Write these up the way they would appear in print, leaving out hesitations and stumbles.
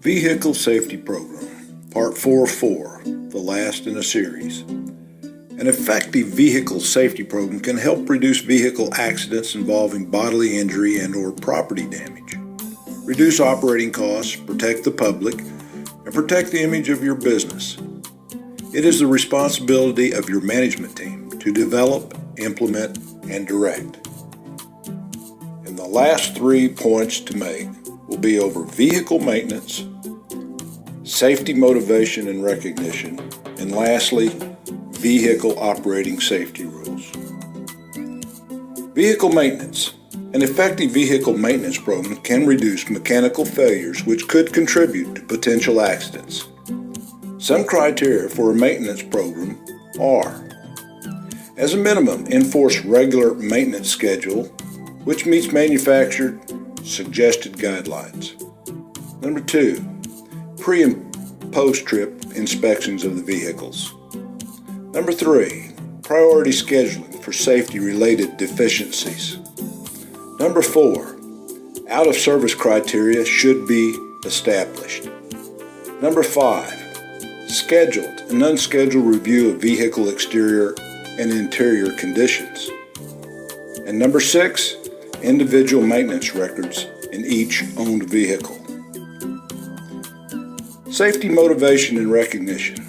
Vehicle Safety Program, Part 404, the last in a series. An effective vehicle safety program can help reduce vehicle accidents involving bodily injury and/or property damage, reduce operating costs, protect the public, and protect the image of your business. It is the responsibility of your management team to develop, implement, and direct. And the last 3 points to make will be over vehicle maintenance, safety motivation and recognition, and lastly, vehicle operating safety rules. Vehicle maintenance. An effective vehicle maintenance program can reduce mechanical failures which could contribute to potential accidents. Some criteria for a maintenance program are: as a minimum, enforce regular maintenance schedule which meets manufacturer suggested guidelines. Number 2, pre and post-trip inspections of the vehicles. Number 3, priority scheduling for safety-related deficiencies. Number 4, out-of-service criteria should be established. Number 5, scheduled and unscheduled review of vehicle exterior and interior conditions. And number 6, individual maintenance records in each owned vehicle. Safety motivation and recognition.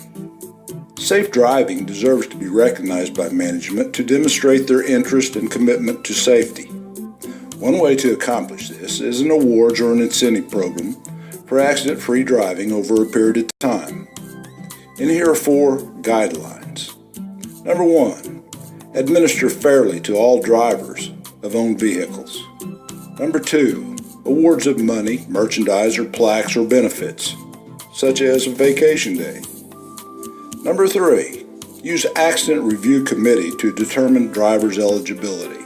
Safe driving deserves to be recognized by management to demonstrate their interest and commitment to safety. One way to accomplish this is an awards or an incentive program for accident-free driving over a period of time. And here are 4 guidelines. Number 1, administer fairly to all drivers of owned vehicles. Number 2, awards of money, merchandise, or plaques or benefits, such as a vacation day. Number 3, use accident review committee to determine driver's eligibility.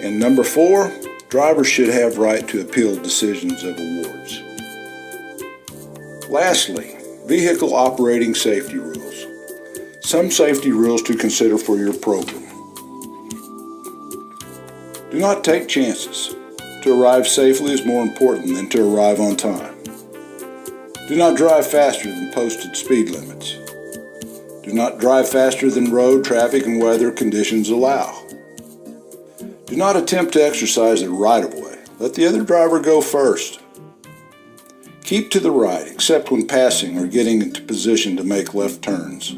And number 4, drivers should have right to appeal decisions of awards. Lastly, vehicle operating safety rules. Some safety rules to consider for your program. Do not take chances. To arrive safely is more important than to arrive on time. Do not drive faster than posted speed limits. Do not drive faster than road, traffic, and weather conditions allow. Do not attempt to exercise the right-of-way. Let the other driver go first. Keep to the right, except when passing or getting into position to make left turns.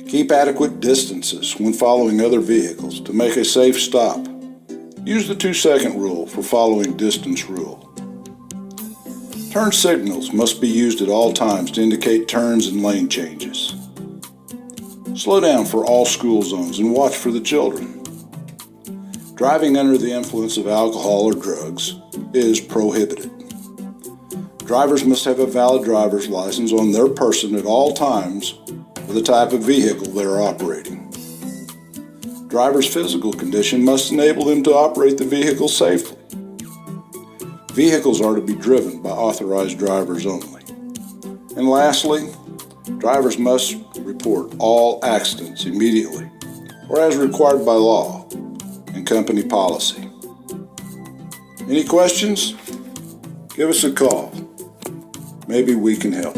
Keep adequate distances when following other vehicles to make a safe stop. Use the 2-second rule for following distance rule. Turn signals must be used at all times to indicate turns and lane changes. Slow down for all school zones and watch for the children. Driving under the influence of alcohol or drugs is prohibited. Drivers must have a valid driver's license on their person at all times for the type of vehicle they are operating. Driver's physical condition must enable them to operate the vehicle safely. Vehicles are to be driven by authorized drivers only. And lastly, drivers must report all accidents immediately or as required by law and company policy. Any questions? Give us a call. Maybe we can help.